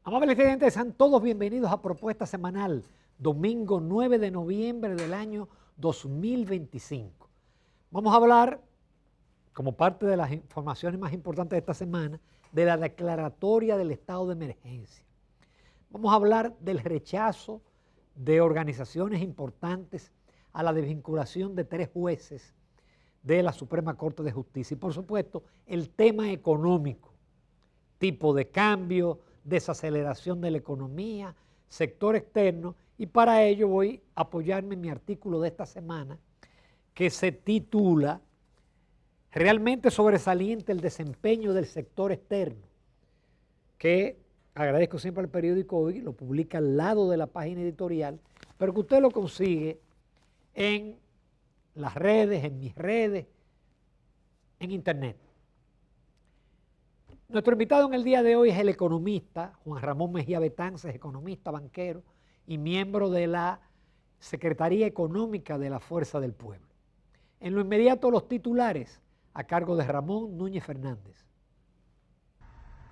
Amables clientes, sean todos bienvenidos a Propuesta Semanal, domingo 9 de noviembre del año 2025. Vamos a hablar, como parte de las informaciones más importantes de esta semana, de la declaratoria del estado de emergencia. Vamos a hablar del rechazo de organizaciones importantes a la desvinculación de 3 jueces de la Suprema Corte de Justicia. Y por supuesto, el tema económico, tipo de cambio, desaceleración de la economía, sector externo, y para ello voy a apoyarme en mi artículo de esta semana que se titula "Realmente sobresaliente el desempeño del sector externo", que agradezco siempre al periódico Hoy, lo publica al lado de la página editorial, pero que usted lo consigue en las redes, en mis redes, en internet. Nuestro invitado en el día de hoy es el economista Juan Ramón Mejía Betances, economista, banquero y miembro de la Secretaría Económica de la Fuerza del Pueblo. En lo inmediato, los titulares a cargo de Ramón Núñez Fernández.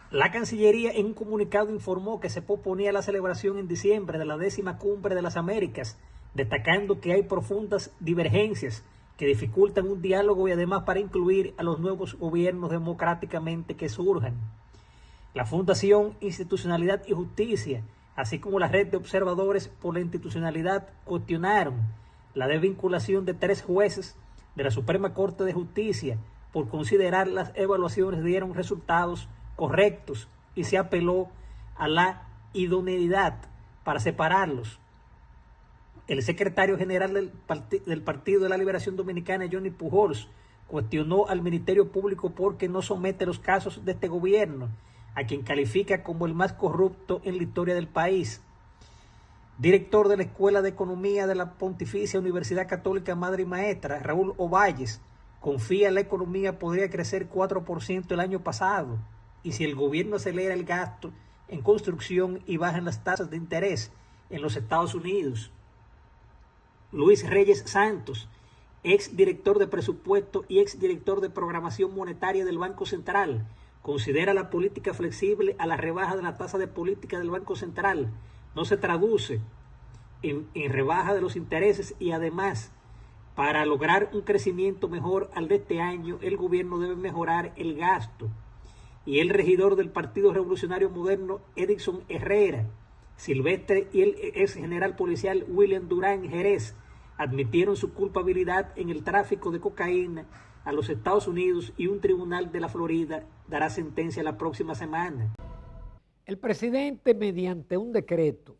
La Cancillería en un comunicado informó que se posponía la celebración en diciembre de la 10ª Cumbre de las Américas, destacando que hay profundas divergencias que dificultan un diálogo y además para incluir a los nuevos gobiernos democráticamente que surjan. La Fundación Institucionalidad y Justicia, así como la red de observadores por la institucionalidad, cuestionaron la desvinculación de 3 jueces de la Suprema Corte de Justicia por considerar las evaluaciones dieron resultados correctos y se apeló a la idoneidad para separarlos. El secretario general del Partido de la Liberación Dominicana, Johnny Pujols, cuestionó al Ministerio Público porque no somete los casos de este gobierno, a quien califica como el más corrupto en la historia del país. Director de la Escuela de Economía de la Pontificia Universidad Católica Madre y Maestra, Raúl Ovalles, confía en la economía podría crecer 4% el año pasado, y si el gobierno acelera el gasto en construcción y bajan las tasas de interés en los Estados Unidos. Luis Reyes Santos, ex director de presupuesto y ex director de programación monetaria del Banco Central, considera la política flexible a la rebaja de la tasa de política del Banco Central. No se traduce en rebaja de los intereses y además, para lograr un crecimiento mejor al de este año, el gobierno debe mejorar el gasto. Y el regidor del Partido Revolucionario Moderno, Edison Herrera, Silvestre y el ex general policial William Durán Jerez admitieron su culpabilidad en el tráfico de cocaína a los Estados Unidos y un tribunal de la Florida dará sentencia la próxima semana. El presidente, mediante un decreto,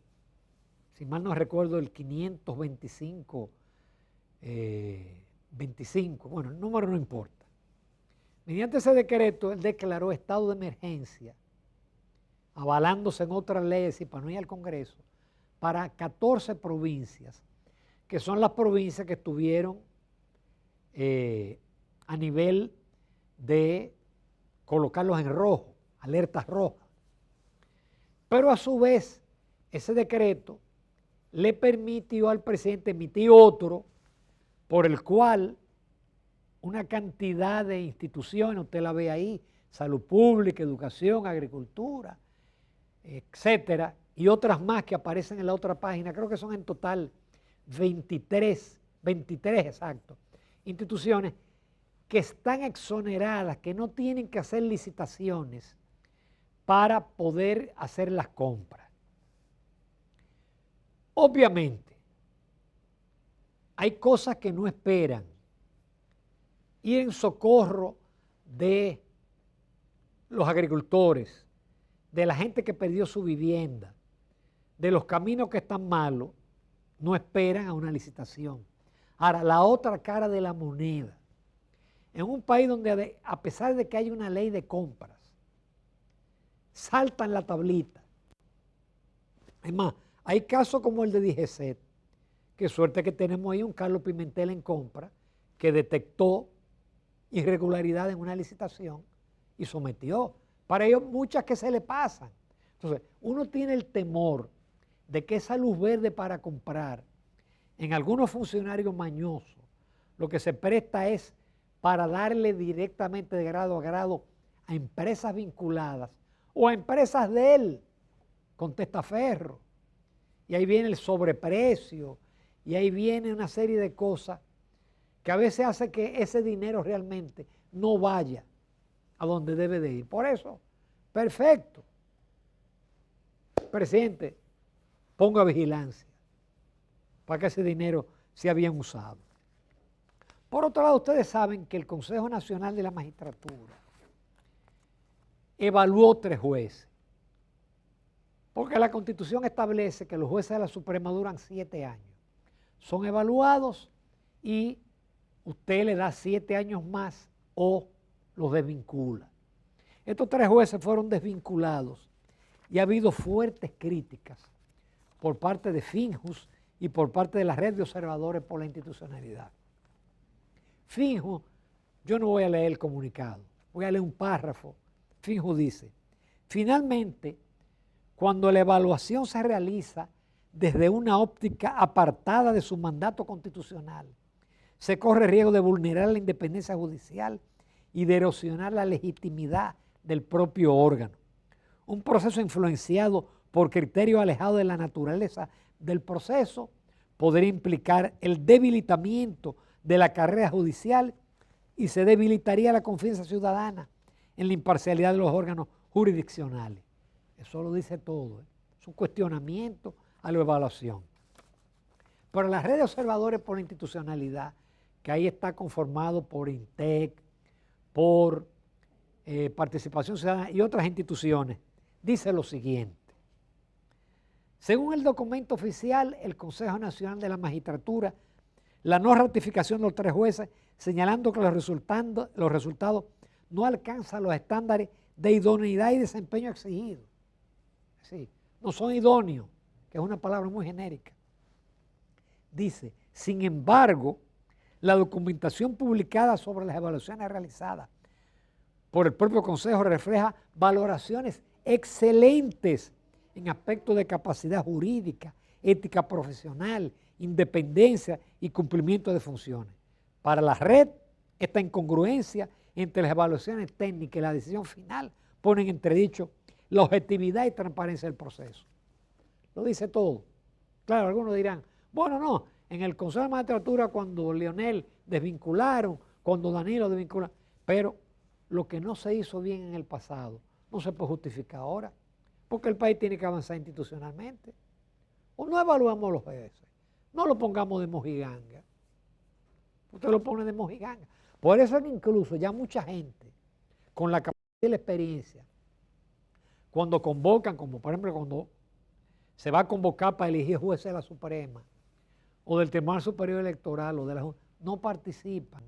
si mal no recuerdo el 525, bueno, el número no importa. Mediante ese decreto, él declaró estado de emergencia, avalándose en otras leyes y para no ir al Congreso, para 14 provincias, que son las provincias que estuvieron a nivel de colocarlos en rojo, alertas rojas. Pero a su vez, ese decreto le permitió al presidente emitir otro por el cual una cantidad de instituciones, usted la ve ahí, salud pública, educación, agricultura, etcétera, y otras más que aparecen en la otra página, creo que son en total 23 exacto, instituciones que están exoneradas, que no tienen que hacer licitaciones para poder hacer las compras. Obviamente, hay cosas que no esperan. Ir en socorro de los agricultores, de la gente que perdió su vivienda, de los caminos que están malos, no esperan a una licitación. Ahora, la otra cara de la moneda, en un país donde a pesar de que hay una ley de compras, saltan la tablita. Es más, hay casos como el de DGCET, qué suerte que tenemos ahí un Carlos Pimentel en compra que detectó irregularidad en una licitación y sometió. Para ellos muchas que se le pasan. Entonces, uno tiene el temor de que esa luz verde para comprar en algunos funcionarios mañosos, lo que se presta es para darle directamente de grado a grado a empresas vinculadas o a empresas de él con testaferro, y ahí viene el sobreprecio, y ahí viene una serie de cosas que a veces hace que ese dinero realmente no vaya a donde debe de ir. Por eso, perfecto. Presidente, ponga vigilancia para que ese dinero sea bien usado. Por otro lado, ustedes saben que el Consejo Nacional de la Magistratura evaluó 3 jueces, porque la Constitución establece que los jueces de la Suprema duran 7 años. Son evaluados y usted le da 7 años más o los desvincula. Estos 3 jueces fueron desvinculados y ha habido fuertes críticas por parte de Finjus y por parte de la red de observadores por la institucionalidad. Finjus, yo no voy a leer el comunicado, voy a leer un párrafo. Finjus dice, finalmente, cuando la evaluación se realiza desde una óptica apartada de su mandato constitucional, se corre riesgo de vulnerar la independencia judicial y de erosionar la legitimidad del propio órgano. Un proceso influenciado por criterios alejados de la naturaleza del proceso podría implicar el debilitamiento de la carrera judicial y se debilitaría la confianza ciudadana en la imparcialidad de los órganos jurisdiccionales. Eso lo dice todo, ¿eh? Es un cuestionamiento a la evaluación. Pero la red de observadores por la institucionalidad, que ahí está conformado por INTEC, por Participación Ciudadana y otras instituciones, dice lo siguiente. Según el documento oficial, el Consejo Nacional de la Magistratura, la no ratificación de los 3 jueces, señalando que los resultados no alcanzan los estándares de idoneidad y desempeño exigidos. Sí, no son idóneos, que es una palabra muy genérica. Dice, sin embargo, la documentación publicada sobre las evaluaciones realizadas por el propio Consejo refleja valoraciones excelentes en aspectos de capacidad jurídica, ética profesional, independencia y cumplimiento de funciones. Para la red, esta incongruencia entre las evaluaciones técnicas y la decisión final ponen en entredicho la objetividad y transparencia del proceso. Lo dice todo. Claro, algunos dirán, bueno, no, en el Consejo de Magistratura cuando Leonel desvincularon, cuando Danilo desvincularon, pero lo que no se hizo bien en el pasado no se puede justificar ahora, porque el país tiene que avanzar institucionalmente. O no evaluamos los jueces, no lo pongamos de mojiganga. Usted lo pone de mojiganga. Por eso es que incluso ya mucha gente, con la capacidad y la experiencia, cuando convocan, como por ejemplo cuando se va a convocar para elegir jueces de la Suprema, o del Tribunal Superior Electoral, o de la Junta, no participan,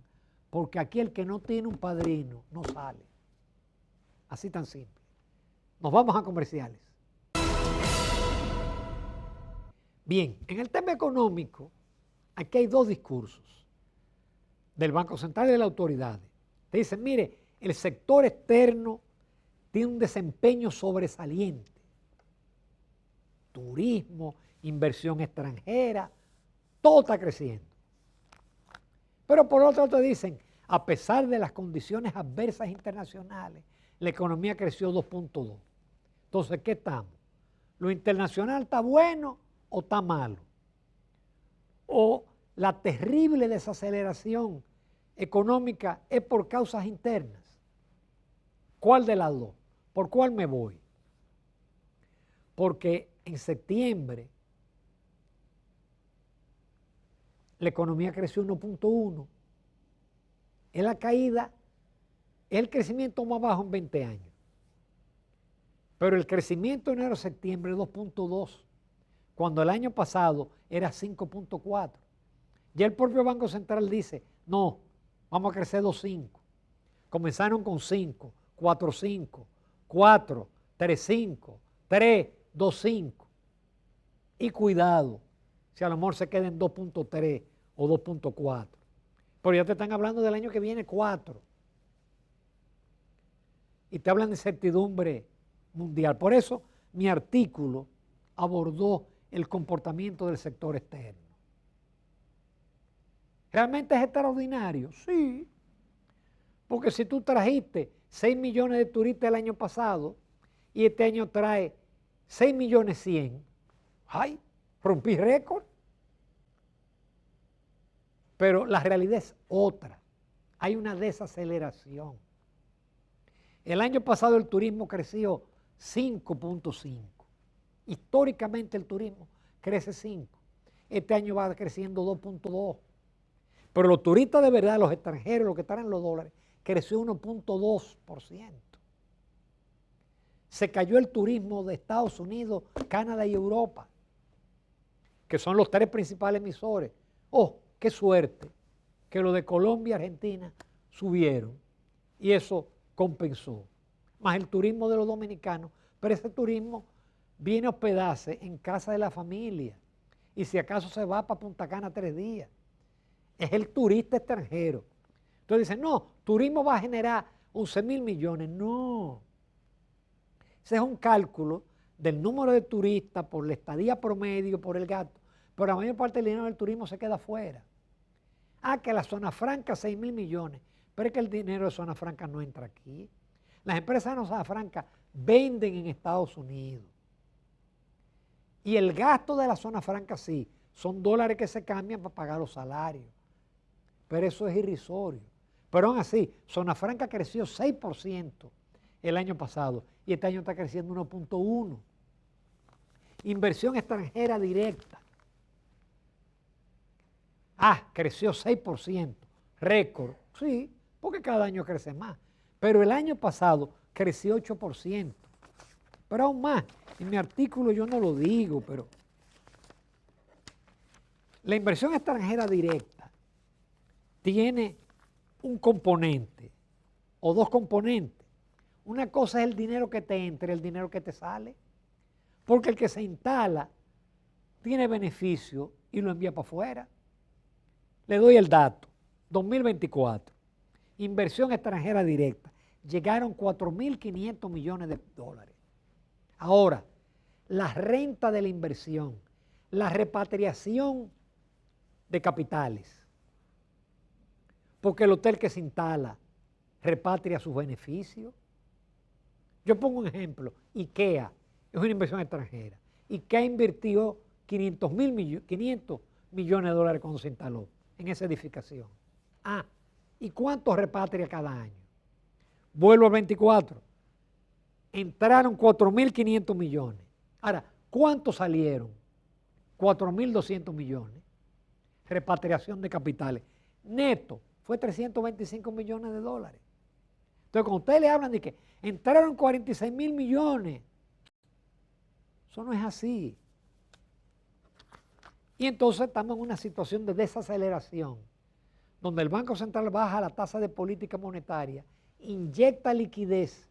porque aquí el que no tiene un padrino no sale. Así tan simple. Nos vamos a comerciales. Bien, en el tema económico, aquí hay 2 discursos del Banco Central y de las autoridades. Te dicen, mire, el sector externo tiene un desempeño sobresaliente. Turismo, inversión extranjera, todo está creciendo. Pero por otro lado te dicen, a pesar de las condiciones adversas internacionales, la economía creció 2.2. Entonces, ¿qué estamos? ¿Lo internacional está bueno o está malo? ¿O la terrible desaceleración económica es por causas internas? ¿Cuál de las 2? ¿Por cuál me voy? Porque en septiembre la economía creció 1.1. Es la caída, es el crecimiento más bajo en 20 años. Pero el crecimiento de enero a septiembre es 2.2, cuando el año pasado era 5.4. Ya el propio Banco Central dice, no, vamos a crecer 2.5. Comenzaron con 5, 4.5, 4, 3.5, 3, 2.5. Y cuidado, si a lo mejor se queda en 2.3 o 2.4. Pero ya te están hablando del año que viene 4. Y te hablan de incertidumbre mundial. Por eso mi artículo abordó el comportamiento del sector externo. ¿Realmente es extraordinario? Sí. Porque si tú trajiste 6 millones de turistas el año pasado y este año trae 6.100.000. ¡Ay! Rompí récord. Pero la realidad es otra. Hay una desaceleración. El año pasado el turismo creció 5.5. Históricamente el turismo crece 5. Este año va creciendo 2.2. Pero los turistas de verdad, los extranjeros, los que están en los dólares, creció 1.2%. Se cayó el turismo de Estados Unidos, Canadá y Europa, que son los 3 principales emisores. ¡Oh, qué suerte! Que lo de Colombia y Argentina subieron y eso compensó. Más el turismo de los dominicanos, pero ese turismo viene a hospedarse en casa de la familia y si acaso se va para Punta Cana 3 días. Es el turista extranjero. Entonces dicen, no, turismo va a generar 11.000 millones. No. Ese es un cálculo del número de turistas por la estadía promedio, por el gasto. Pero la mayor parte del dinero del turismo se queda afuera. Ah, que la zona franca 6.000 millones. Pero es que el dinero de zona franca no entra aquí. Las empresas de zona franca venden en Estados Unidos. Y el gasto de la zona franca sí, son dólares que se cambian para pagar los salarios. Pero eso es irrisorio. Pero aún así, zona franca creció 6% el año pasado y este año está creciendo 1.1. Inversión extranjera directa. Ah, creció 6%, récord. Sí, porque cada año crece más. Pero el año pasado creció 8%. Pero aún más, en mi artículo yo no lo digo, pero la inversión extranjera directa tiene un componente o 2 componentes. Una cosa es el dinero que te entra y el dinero que te sale. Porque el que se instala tiene beneficio y lo envía para afuera. Le doy el dato. 2024, inversión extranjera directa. Llegaron 4.500 millones de dólares. Ahora, la renta de la inversión, la repatriación de capitales. Porque el hotel que se instala repatria sus beneficios. Yo pongo un ejemplo, IKEA es una inversión extranjera. IKEA invirtió 500 millones de dólares cuando se instaló en esa edificación. Ah, ¿y cuánto repatria cada año? Vuelvo al 24. Entraron 4.500 millones. Ahora, ¿cuántos salieron? 4.200 millones. Repatriación de capitales. Neto fue 325 millones de dólares. Entonces, cuando ustedes le hablan de que entraron 46.000 millones, eso no es así. Y entonces estamos en una situación de desaceleración, donde el Banco Central baja la tasa de política monetaria, inyecta liquidez,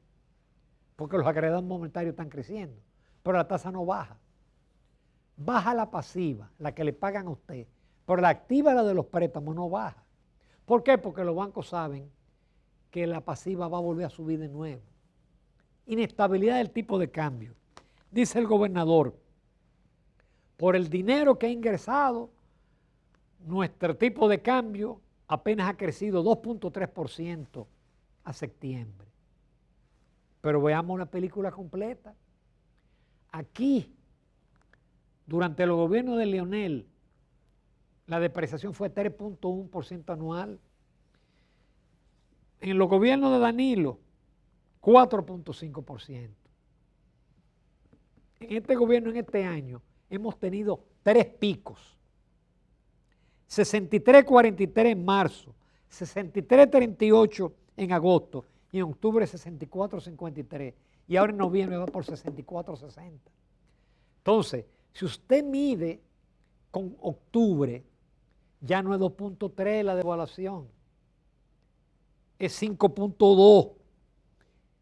porque los agregados monetarios están creciendo, pero la tasa no baja. Baja la pasiva, la que le pagan a usted, pero la activa, la de los préstamos, no baja. ¿Por qué? Porque los bancos saben que la pasiva va a volver a subir de nuevo. Inestabilidad del tipo de cambio. Dice el gobernador, por el dinero que ha ingresado, nuestro tipo de cambio apenas ha crecido 2.3% a septiembre. Pero veamos la película completa. Aquí, durante los gobiernos de Leonel, la depreciación fue 3.1% anual. En los gobiernos de Danilo, 4.5%. En este gobierno, en este año, hemos tenido 3 picos. 63.43 en marzo, 63.38 en agosto y en octubre 64.53. Y ahora en noviembre va por 64.60. Entonces, si usted mide con octubre, ya no es 2.3 la devaluación, es 5.2.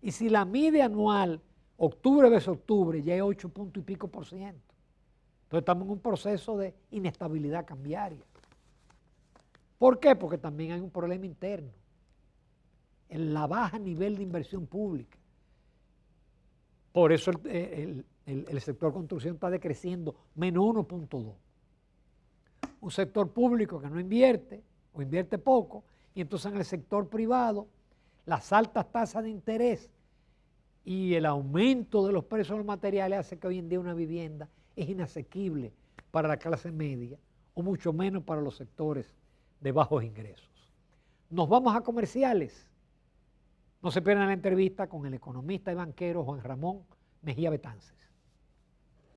Y si la mide anual, octubre versus octubre, ya es 8 punto y pico %. Entonces estamos en un proceso de inestabilidad cambiaria. ¿Por qué? Porque también hay un problema interno. En la baja nivel de inversión pública. Por eso el sector construcción está decreciendo, menos 1.2. Un sector público que no invierte o invierte poco, y entonces en el sector privado las altas tasas de interés y el aumento de los precios de los materiales hace que hoy en día una vivienda es inasequible para la clase media o mucho menos para los sectores de bajos ingresos. Nos vamos a comerciales. No se pierdan la entrevista con el economista y banquero Juan Ramón Mejía Betances.